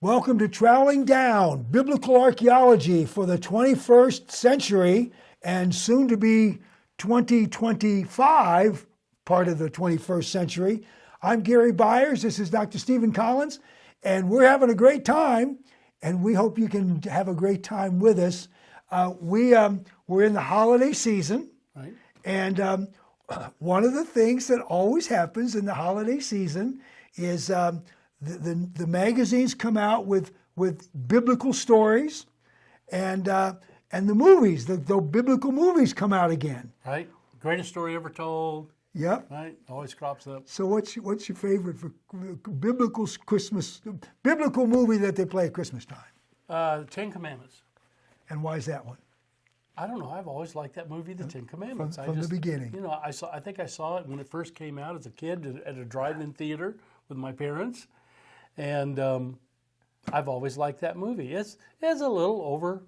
Welcome to Troweling Down, Biblical Archaeology for the 21st century and soon to be 2025, part of the 21st century. I'm Gary Byers, this is Dr. Stephen Collins, and we're having a great time, and we hope you can have a great time with us. We're in the holiday season, right? And one of the things that always happens in the holiday season is the magazines come out with biblical stories, and the movies, the biblical movies come out again. Right, greatest story ever told. Yep. Right, always crops up. So what's your favorite for biblical movie that they play at Christmas time? Ten Commandments. And why is that one? I don't know. I've always liked that movie, The Ten Commandments. From the beginning. You know, I think I saw it when it first came out as a kid at a drive-in theater with my parents, and I've always liked that movie. It's a little over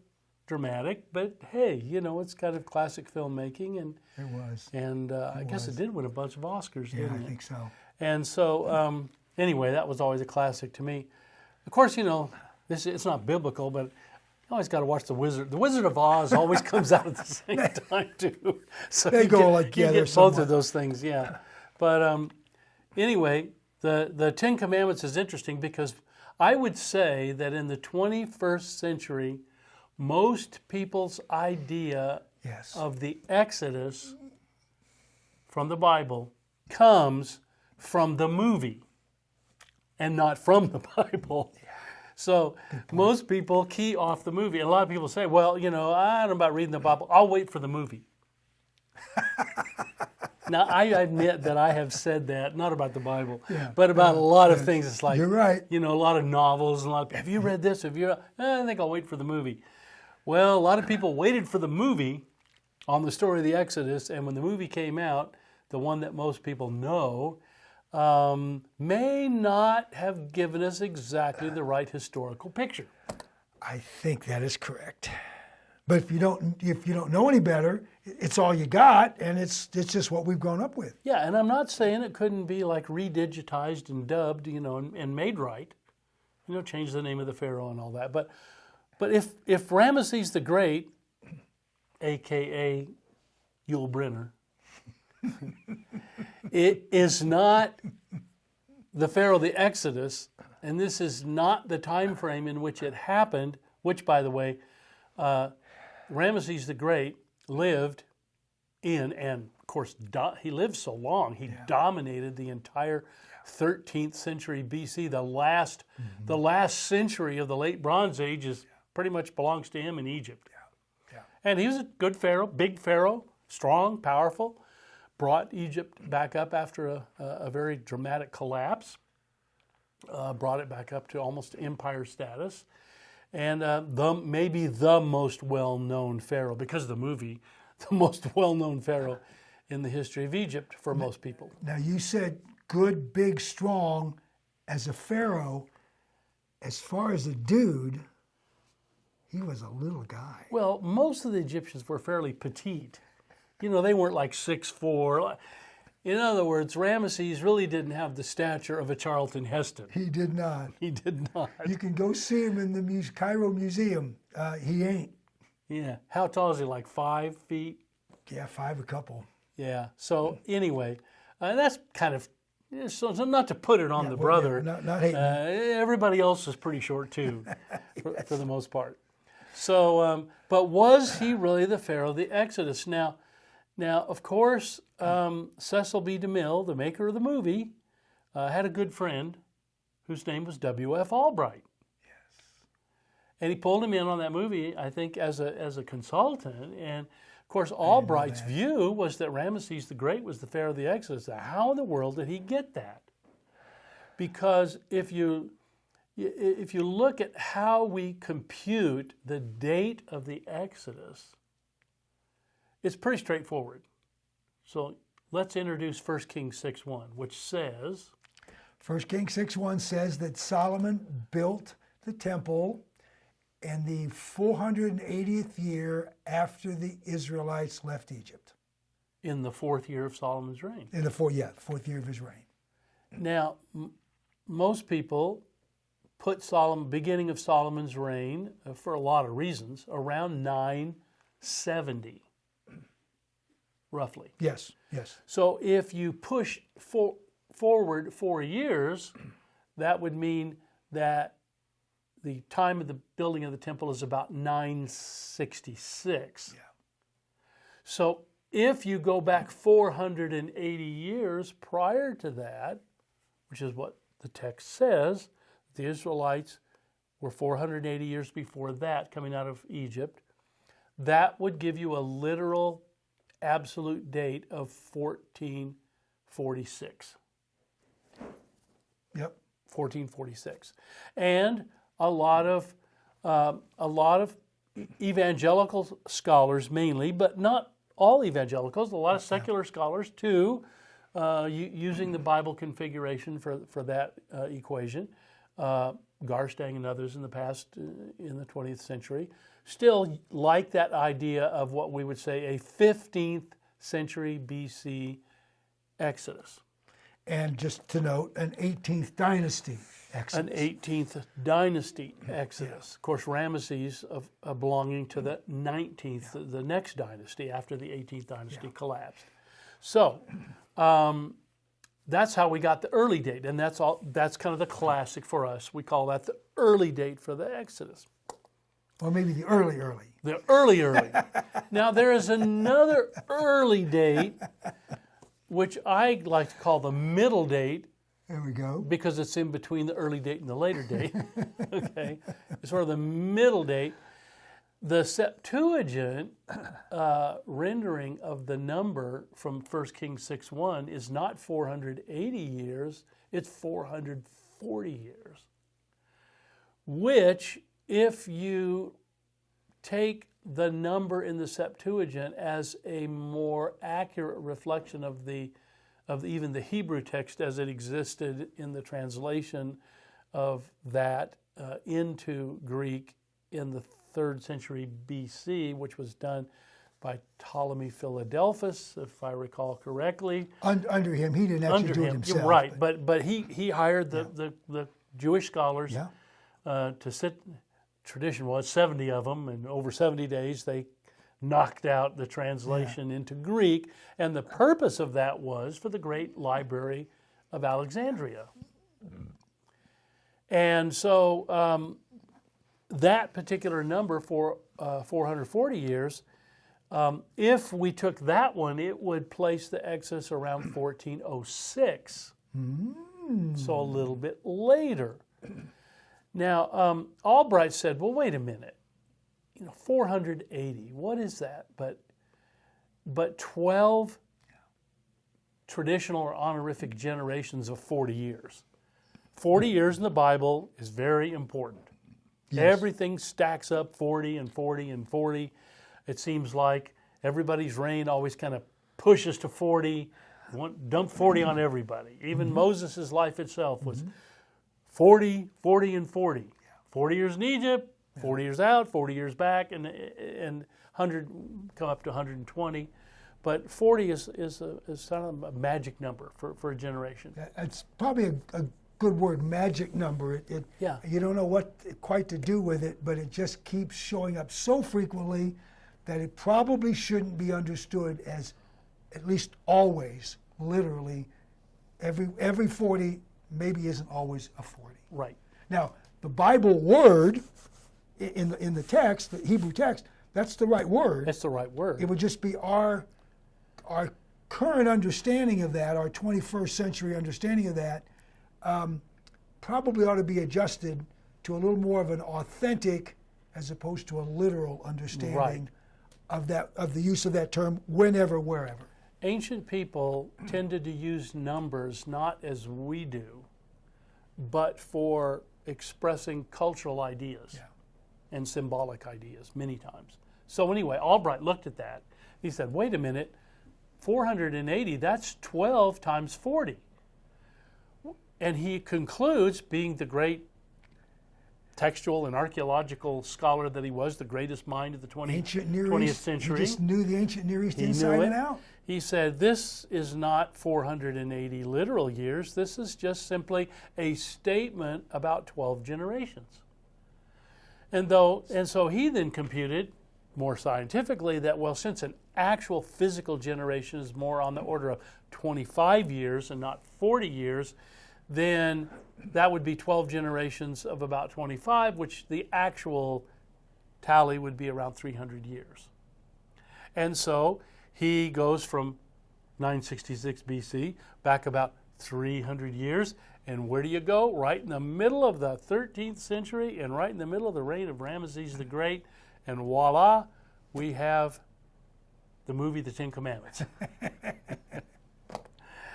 dramatic, but hey, you know, it's kind of classic filmmaking, and it was. And I guess it did win a bunch of Oscars. Yeah, didn't it? I think so. And so anyway, that was always a classic to me. Of course, you know, it's not biblical, but you always got to watch The Wizard. The Wizard of Oz always comes out at the same time too. So they go together. You get both of those things, yeah. But anyway, the Ten Commandments is interesting because I would say that in the 21st century, most people's idea of the Exodus from the Bible comes from the movie and not from the Bible. So most people key off the movie. And a lot of people say, well, you know, I don't know about reading the Bible. I'll wait for the movie. Now, I admit that I have said that, not about the Bible, but about a lot of things. It's like, you're right. You know, a lot of novels and a lot of, have you read this? I think I'll wait for the movie. Well, a lot of people waited for the movie on the story of the Exodus, and when the movie came out, the one that most people know, may not have given us exactly the right historical picture. I think that is correct. But if you don't know any better, it's all you got, and it's just what we've grown up with. Yeah, and I'm not saying it couldn't be like redigitized and dubbed, you know, and made right. You know, change the name of the Pharaoh and all that. But if Ramesses the Great, a.k.a. Yul Brynner, it is not the Pharaoh of the Exodus, and this is not the time frame in which it happened, which, by the way, Ramesses the Great lived in, and of course, he lived so long, he dominated the entire 13th century BC. The last century of the late Bronze Age is pretty much belongs to him in Egypt. And he was a good pharaoh, big pharaoh, strong, powerful, brought Egypt back up after a very dramatic collapse, brought it back up to almost empire status, and maybe the most well-known pharaoh, because of the movie, the most well-known pharaoh in the history of Egypt for most people. Now, you said good, big, strong as a pharaoh. As far as a dude, he was a little guy. Well, most of the Egyptians were fairly petite. You know, they weren't like 6'4". In other words, Ramesses really didn't have the stature of a Charlton Heston. He did not. He did not. You can go see him in the Cairo Museum. He ain't. Yeah. How tall is he? Like 5 feet? Yeah, 5 a couple. Yeah. So anyway, that's kind of, so not to put it on the brother. Not hating. Everybody else is pretty short too, for the most part. So, but was he really the Pharaoh of the Exodus? Now, of course, Cecil B. DeMille, the maker of the movie, had a good friend whose name was W.F. Albright. Yes. And he pulled him in on that movie, I think, as a consultant. And, of course, Albright's view was that Ramesses the Great was the Pharaoh of the Exodus. Now, how in the world did he get that? Because if you look at how we compute the date of the Exodus, it's pretty straightforward. So let's introduce 1 Kings 6:1, which says... 1 Kings 6:1 says that Solomon built the temple in the 480th year after the Israelites left Egypt. In the 4th year of Solomon's reign. In the fourth year of his reign. Now, most people put beginning of Solomon's reign, for a lot of reasons, around 970, roughly. Yes, yes. So if you push forward 4 years, that would mean that the time of the building of the temple is about 966. Yeah. So if you go back 480 years prior to that, which is what the text says, the Israelites were 480 years before that coming out of Egypt, that would give you a literal absolute date of 1446. Yep. 1446. And a lot of evangelical scholars mainly, but not all evangelicals, a lot of secular scholars too, using the Bible configuration for that equation, Garstang and others in the past, in the 20th century, still like that idea of what we would say a 15th century BC Exodus. And just to note, an 18th dynasty Exodus. An 18th dynasty Exodus. Of course, Ramesses belonging to the 19th, the next dynasty after the 18th dynasty collapsed. So that's how we got the early date, and that's kind of the classic for us. We call that the early date for the Exodus. Or maybe the early. The early. Now there is another early date, which I like to call the middle date. There we go. Because it's in between the early date and the later date. Okay, it's sort of the middle date. The Septuagint rendering of the number from 1 Kings 6:1 is not 480 years, it's 440 years. Which, if you take the number in the Septuagint as a more accurate reflection of even the Hebrew text as it existed in the translation of that into Greek in the 3rd century BC, which was done by Ptolemy Philadelphus, if I recall correctly. Under him, he didn't actually do it himself. Right, but he hired the Jewish scholars to sit. Tradition was 70 of them, and over 70 days they knocked out the translation into Greek, and the purpose of that was for the great library of Alexandria. And so that particular number for 440 years, if we took that one, it would place the Exodus around 1406. So a little bit later. Now, Albright said, well, wait a minute. 480, what is that? But 12 traditional or honorific generations of 40 years. 40 years in the Bible is very important. Yes. Everything stacks up 40 and 40 and 40. It seems like everybody's reign always kind of pushes to 40, dump 40 on everybody. Even Moses' life itself was 40, 40, and 40. 40 years in Egypt, 40 years out, 40 years back, and 100 come up to 120. But 40 is kind of a magic number for a generation. It's probably a good word, magic number. You don't know what quite to do with it, but it just keeps showing up so frequently that it probably shouldn't be understood as, at least always, literally, every 40 maybe isn't always a 40. Right. Now, the Bible word in the text, the Hebrew text, that's the right word. That's the right word. It would just be our current understanding of that, our 21st century understanding of that, probably ought to be adjusted to a little more of an authentic as opposed to a literal understanding of the use of that term whenever, wherever. Ancient people tended to use numbers not as we do, but for expressing cultural ideas and symbolic ideas many times. So anyway, Albright looked at that. He said, wait a minute, 480, that's 12 times 40. And he concludes, being the great textual and archaeological scholar that he was, the greatest mind of the Ancient Near 20th East. century. He just knew the ancient Near East He inside knew and it. out. He said, this is not 480 literal years. This is just simply a statement about 12 generations. And so he then computed more scientifically that, well, since an actual physical generation is more on the order of 25 years and not 40 years, then that would be 12 generations of about 25, which the actual tally would be around 300 years. And so he goes from 966 BC back about 300 years. And where do you go? Right in the middle of the 13th century and right in the middle of the reign of Ramesses the Great. And voila, we have the movie The Ten Commandments.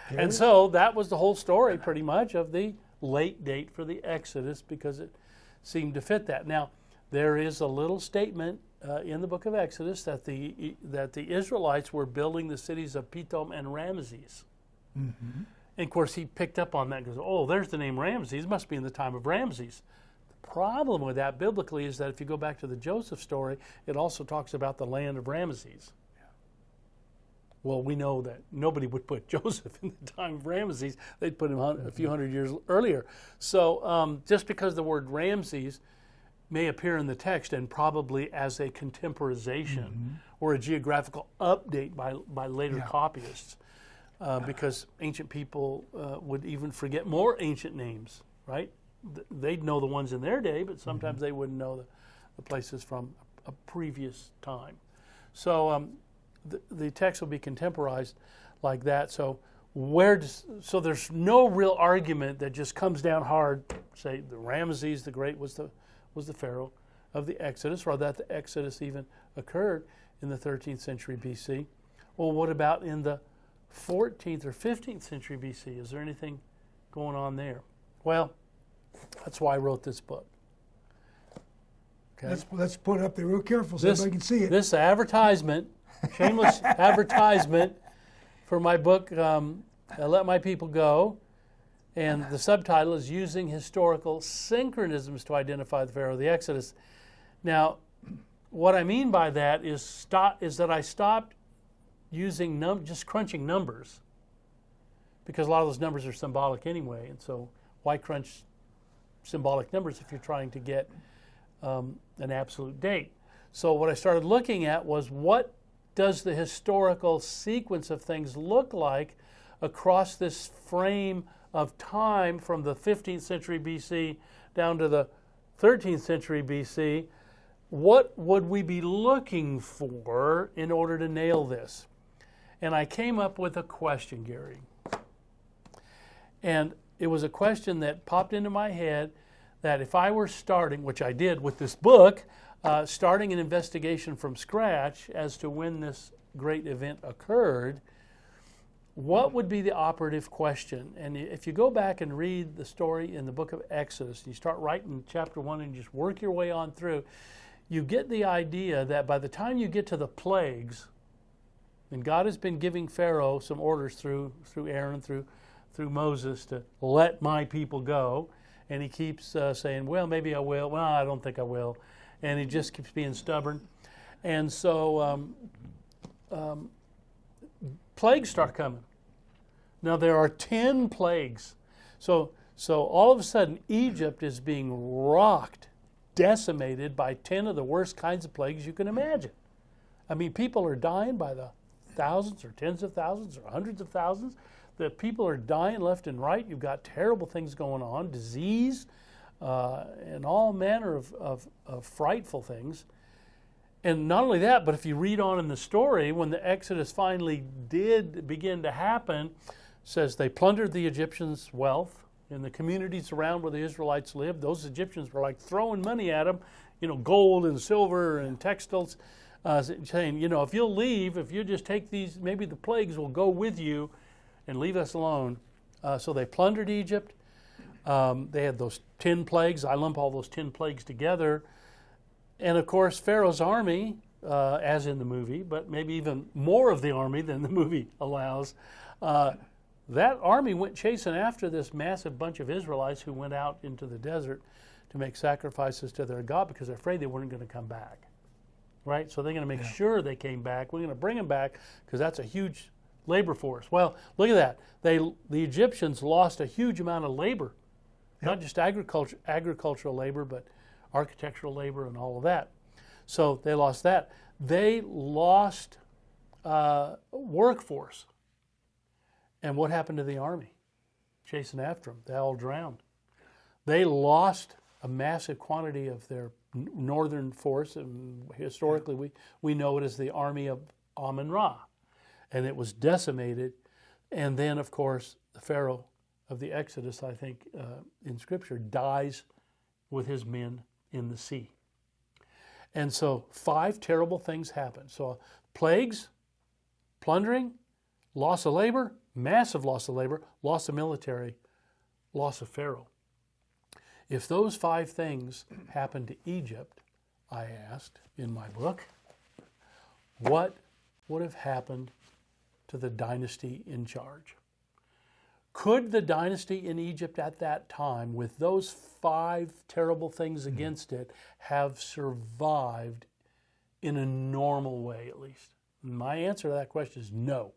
And so that was the whole story pretty much of the late date for the Exodus, because it seemed to fit that. Now, there is a little statement in the book of Exodus that the Israelites were building the cities of Pithom and Ramesses. Mm-hmm. And of course, he picked up on that and goes, oh, there's the name Ramesses. It must be in the time of Ramses. The problem with that biblically is that if you go back to the Joseph story, it also talks about the land of Ramesses. Yeah. Well, we know that nobody would put Joseph in the time of Ramesses. They'd put him a few hundred years earlier. So just because the word Ramses may appear in the text and probably as a contemporization or a geographical update by later copyists, because ancient people would even forget more ancient names, right? They'd know the ones in their day, but sometimes they wouldn't know the places from a previous time. So the text will be contemporized like that. So so there's no real argument that just comes down hard, say the Ramesses the Great was the Pharaoh of the Exodus, or that the Exodus even occurred in the 13th century BC. Well, what about in the 14th or 15th century BC? Is there anything going on there? Well, that's why I wrote this book. Okay. Let's put it up there real careful so everybody can see it. This advertisement, shameless advertisement for my book, Let My People Go, and the subtitle is Using Historical Synchronisms to Identify the Pharaoh of the Exodus. Now, what I mean by that is that I stopped using just crunching numbers, because a lot of those numbers are symbolic anyway, and so why crunch symbolic numbers if you're trying to get an absolute date? So what I started looking at was, what does the historical sequence of things look like across this frame of time from the 15th century BC down to the 13th century BC? What would we be looking for in order to nail this? And I came up with a question, Gary. And it was a question that popped into my head, that if I were starting, which I did with this book, starting an investigation from scratch as to when this great event occurred, what would be the operative question? And if you go back and read the story in the book of Exodus, and you start right in chapter 1 and just work your way on through, you get the idea that by the time you get to the plagues, and God has been giving Pharaoh some orders through Aaron, through Moses, to let my people go, and he keeps saying, well, maybe I will. Well, I don't think I will. And he just keeps being stubborn. And so plagues start coming. Now there are 10 plagues. So all of a sudden Egypt is being rocked, decimated by 10 of the worst kinds of plagues you can imagine. I mean, people are dying by the thousands or tens of thousands or hundreds of thousands. The people are dying left and right. You've got terrible things going on, disease, and all manner of frightful things. And not only that, but if you read on in the story, when the Exodus finally did begin to happen, it says they plundered the Egyptians' wealth in the communities around where the Israelites lived. Those Egyptians were like throwing money at them, gold and silver and textiles, saying, if you'll leave, if you just take these, maybe the plagues will go with you and leave us alone. So they plundered Egypt. They had those 10 plagues. I lump all those 10 plagues together. And of course, Pharaoh's army, as in the movie, but maybe even more of the army than the movie allows, that army went chasing after this massive bunch of Israelites who went out into the desert to make sacrifices to their God because they're afraid they weren't going to come back. Right? So they're going to make sure they came back. We're going to bring them back because that's a huge labor force. Well, look at that. The Egyptians lost a huge amount of labor, not just agricultural labor, but architectural labor and all of that. So they lost that. They lost workforce. And what happened to the army? Chasing after them. They all drowned. They lost a massive quantity of their northern force, and historically we know it as the army of Amun-Ra. And it was decimated. And then, of course, the Pharaoh of the Exodus, I think, in Scripture, dies with his men in the sea. And so 5 terrible things happen. So plagues, plundering, loss of labor, massive loss of labor, loss of military, loss of Pharaoh. If those 5 things happened to Egypt, I asked in my book, what would have happened to the dynasty in charge? Could the dynasty in Egypt at that time, with those 5 terrible things against it, have survived in a normal way at least? My answer to that question is no.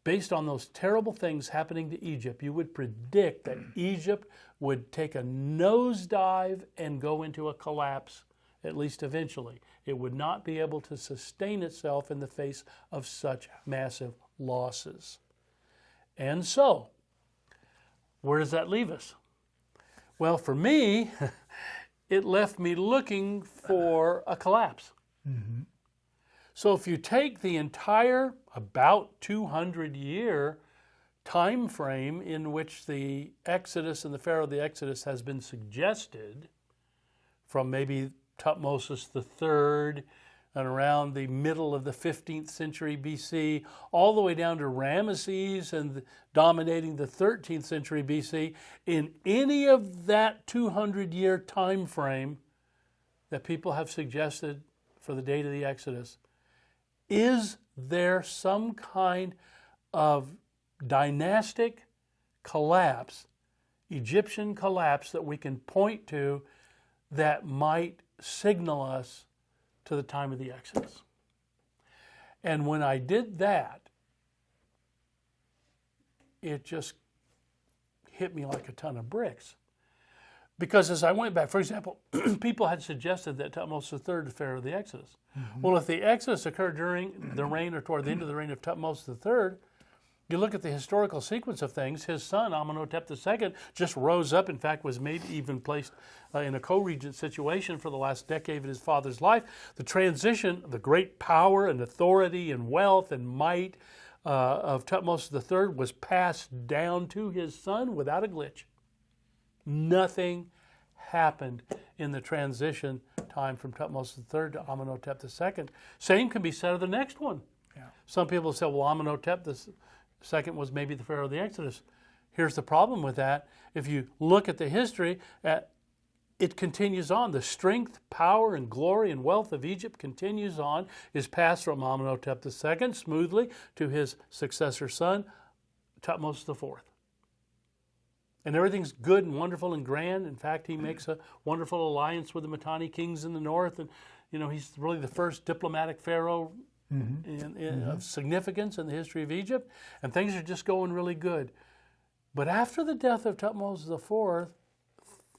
Based on those terrible things happening to Egypt, you would predict that Egypt would take a nosedive and go into a collapse, at least eventually. It would not be able to sustain itself in the face of such massive losses. And so, where does that leave us? Well, for me, it left me looking for a collapse. Mm-hmm. So if you take the entire about 200-year time frame in which the Exodus and the Pharaoh of the Exodus has been suggested, from maybe Thutmose III and around the middle of the 15th century BC, all the way down to Ramesses and dominating the 13th century BC, in any of that 200-year time frame that people have suggested for the date of the Exodus, is there some kind of dynastic collapse, Egyptian collapse, that we can point to that might signal us to the time of the Exodus? And when I did that, it just hit me like a ton of bricks. Because as I went back, for example, people had suggested that Thutmose III, the Pharaoh of the Exodus. Mm-hmm. Well, if the Exodus occurred during the reign or toward the end of the reign of Thutmose III, you look at the historical sequence of things, his son, Amenhotep II, just rose up, in fact, was maybe even placed in a co-regent situation for the last decade of his father's life. The transition, the great power and authority and wealth and might of Thutmose III was passed down to his son without a glitch. Nothing happened in the transition time from Thutmose III to Amenhotep II. Same can be said of the next one. Yeah. Some people say, well, Amenhotep II was maybe the Pharaoh of the Exodus. Here's the problem with that. If you look at the history, it continues on. The strength, power, and glory and wealth of Egypt continues on, is passed from Amenhotep II smoothly to his successor son, Thutmose IV. And everything's good and wonderful and grand. In fact, he makes a wonderful alliance with the Mitanni kings in the north. And, he's really the first diplomatic pharaoh of significance in the history of Egypt. And things are just going really good. But after the death of Thutmose IV,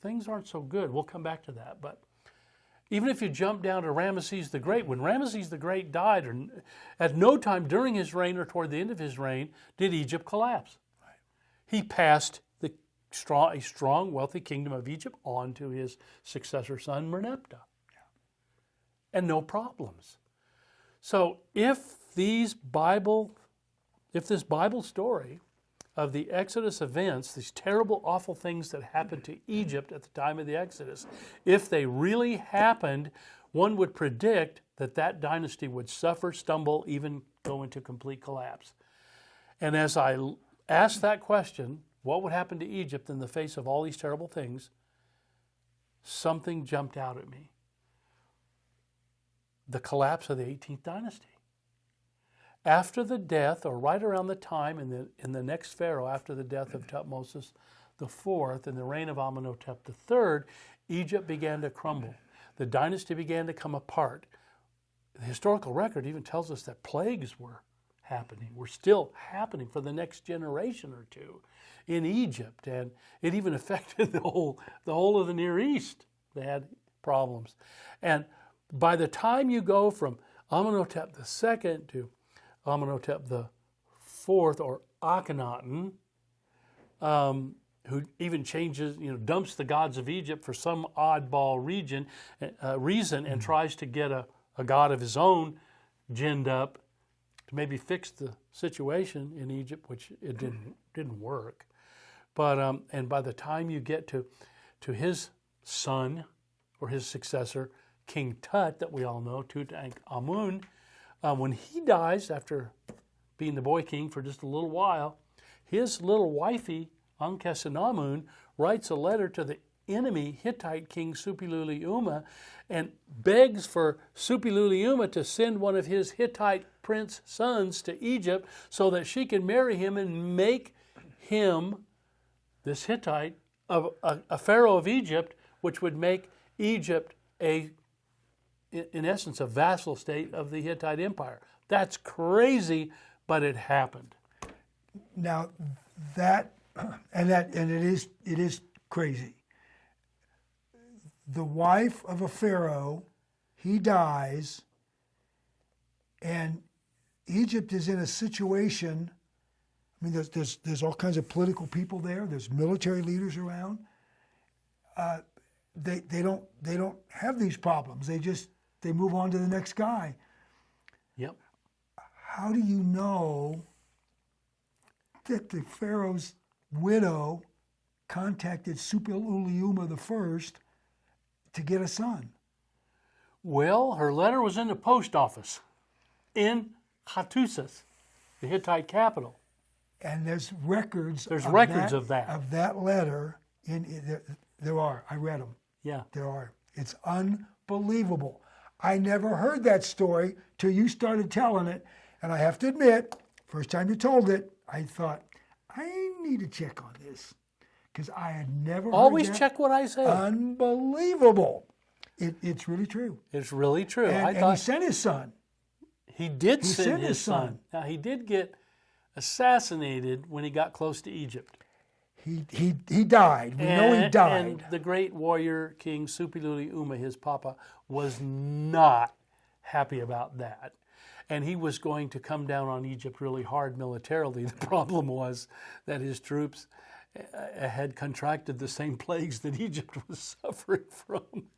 things aren't so good. We'll come back to that. But even if you jump down to Ramesses the Great, when Ramesses the Great died, or at no time during his reign or toward the end of his reign did Egypt collapse. Right. He passed a strong, wealthy kingdom of Egypt on to his successor son, Merneptah. Yeah. And no problems. So if this Bible story of the Exodus events, these terrible, awful things that happened to Egypt at the time of the Exodus, if they really happened, one would predict that dynasty would suffer, stumble, even go into complete collapse. And as I asked that question, what would happen to Egypt in the face of all these terrible things? Something jumped out at me. The collapse of the 18th dynasty. After the death, or right around the time in the next pharaoh, after the death of Thutmose IV and the reign of Amenhotep III, Egypt began to crumble. The dynasty began to come apart. The historical record even tells us that plagues were still happening for the next generation or two in Egypt, and it even affected the whole of the Near East. They had problems. And by the time you go from Amenhotep II to Amenhotep IV, or Akhenaten, who even changes, dumps the gods of Egypt for some oddball reason and tries to get a god of his own ginned up to maybe fix the situation in Egypt, which it didn't work. But and by the time you get to his son or his successor, King Tut, that we all know, Tutankhamun, when he dies after being the boy king for just a little while, his little wifey, Ankhesenamun, writes a letter to the enemy Hittite king Suppiluliuma and begs for Suppiluliuma to send one of his Hittite prince sons to Egypt so that she can marry him and make him, this Hittite, a pharaoh of Egypt, which would make Egypt in essence, a vassal state of the Hittite Empire. That's crazy, but it happened. Now, it is crazy. The wife of a pharaoh, he dies, and Egypt is in a situation. I mean, there's all kinds of political people there. There's military leaders around. They don't have these problems. They move on to the next guy. Yep. How do you know that the pharaoh's widow contacted Suppiluliuma I to get a son? Well, her letter was in the post office in Hattusas, the Hittite capital. And there's records. There's of records that, of that. Of that letter. There are. I read them. Yeah. There are. It's unbelievable. I never heard that story till you started telling it. And I have to admit, first time you told it, I thought, I need to check on this. Because I had never Always heard that. check what I say. Unbelievable. It's really true. It's really true. And he sent his son. He did send his son. Now, he did get assassinated when he got close to Egypt. He died. We know he died. And the great warrior king Suppiluliuma, his papa, was not happy about that. And he was going to come down on Egypt really hard militarily. The problem was that his troops had contracted the same plagues that Egypt was suffering from.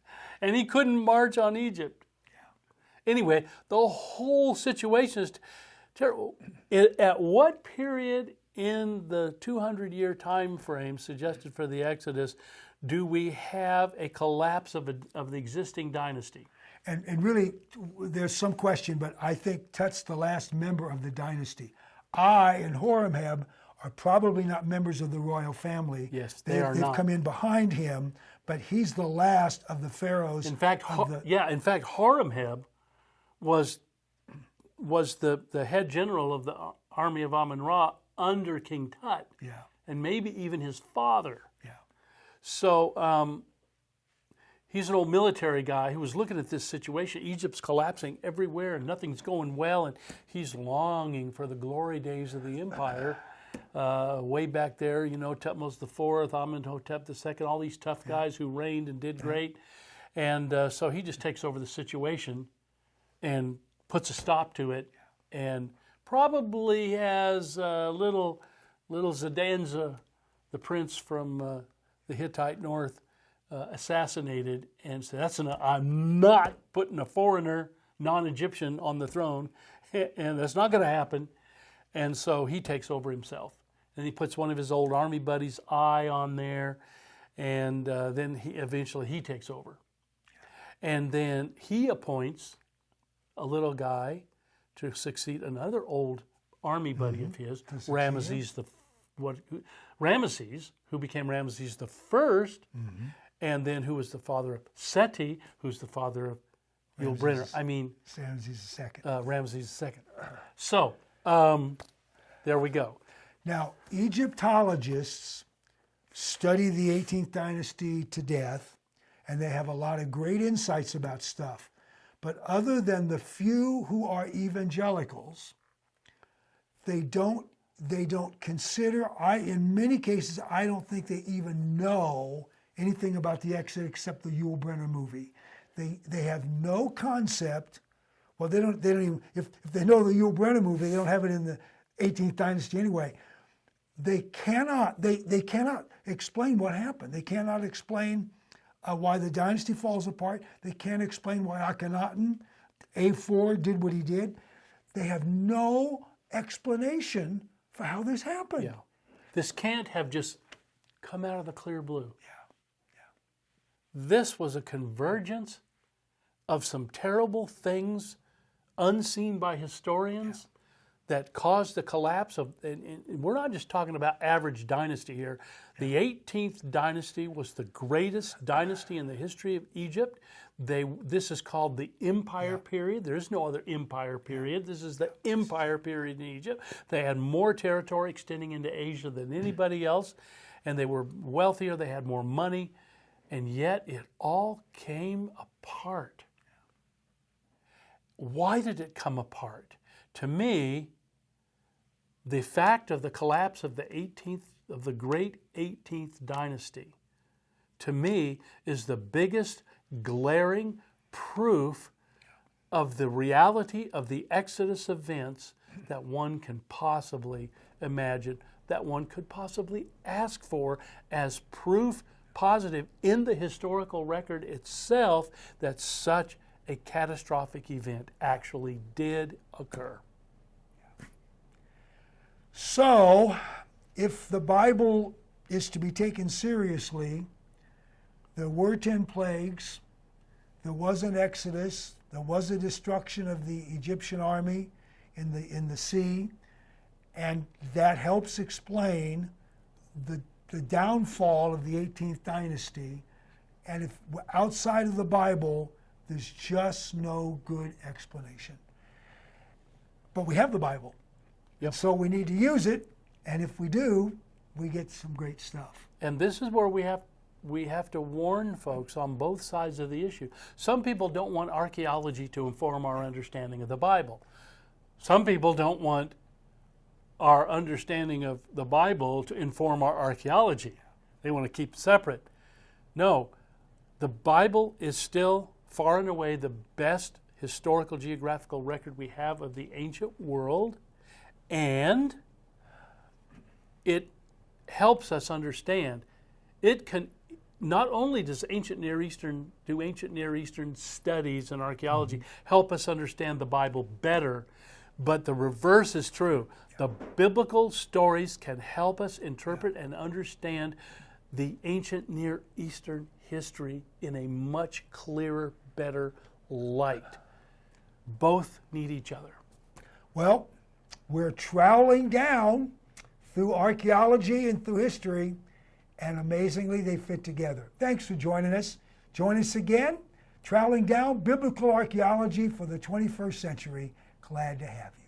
And he couldn't march on Egypt. Yeah. Anyway, the whole situation is terrible. At what period in the 200-year time frame suggested for the Exodus do we have a collapse of the existing dynasty? And really, there's some question, but I think Tut's the last member of the dynasty. Ai and Horemheb are probably not members of the royal family. Yes, they are not. They've come in behind him, but he's the last of the pharaohs. In fact, Horemheb was the head general of the army of Amun-Ra under King Tut. Yeah. And maybe even his father. Yeah. So he's an old military guy who was looking at this situation. Egypt's collapsing everywhere and nothing's going well, and he's longing for the glory days of the empire. Way back there, Thutmose IV, Amenhotep II, all these tough guys who reigned and did great. And so he just takes over the situation and puts a stop to it, and probably has little Zidanza, the prince from the Hittite north, assassinated, and said, I'm not putting a foreigner, non-Egyptian, on the throne, and that's not going to happen. And so he takes over himself. And he puts one of his old army buddies, Ai, on there, and then eventually he takes over. And then he appoints a little guy to succeed another old army buddy of his, Ramesses, who became Ramesses the First, and then who was the father of Seti, who's the father of Ramesses II. So there we go. Now, Egyptologists study the 18th dynasty to death, and they have a lot of great insights about stuff. But other than the few who are evangelicals, they don't consider, in many cases, I don't think they even know anything about the Exodus except the Yul Brynner movie. They have no concept. Well, they don't even, if they know the Yul Brynner movie, they don't have it in the 18th dynasty anyway. They cannot explain what happened. They cannot explain why the dynasty falls apart. They can't explain why Akhenaten, A4, did what he did. They have no explanation for how this happened. Yeah. This can't have just come out of the clear blue. Yeah. This was a convergence of some terrible things unseen by historians that caused the collapse of, and we're not just talking about average dynasty here. The 18th dynasty was the greatest dynasty in the history of Egypt. This is called the Empire period. There is no other empire period. This is the Empire period in Egypt. They had more territory extending into Asia than anybody else, and they were wealthier, they had more money, and yet it all came apart. Why did it come apart? To me, the fact of the collapse of the great 18th dynasty, to me, is the biggest glaring proof of the reality of the Exodus events that one can possibly imagine, that one could possibly ask for as proof positive in the historical record itself that such a catastrophic event actually did occur. So, if the Bible is to be taken seriously, there were 10 plagues, there was an Exodus, there was a destruction of the Egyptian army in the sea, and that helps explain the downfall of the 18th dynasty. And if outside of the Bible, there's just no good explanation. But we have the Bible. Yep. So we need to use it, and if we do, we get some great stuff. And this is where we have to warn folks on both sides of the issue. Some people don't want archaeology to inform our understanding of the Bible. Some people don't want our understanding of the Bible to inform our archaeology. They want to keep it separate. No, the Bible is still far and away the best historical geographical record we have of the ancient world, and it helps us understand. It can not only does ancient Near Eastern studies and archaeology help us understand the Bible better, but the reverse is true. The biblical stories can help us interpret and understand the ancient Near Eastern history in a much clearer, better light. Both need each other. Well, we're troweling down through archaeology and through history, and amazingly, they fit together. Thanks for joining us. Join us again, troweling down biblical archaeology for the 21st century. Glad to have you.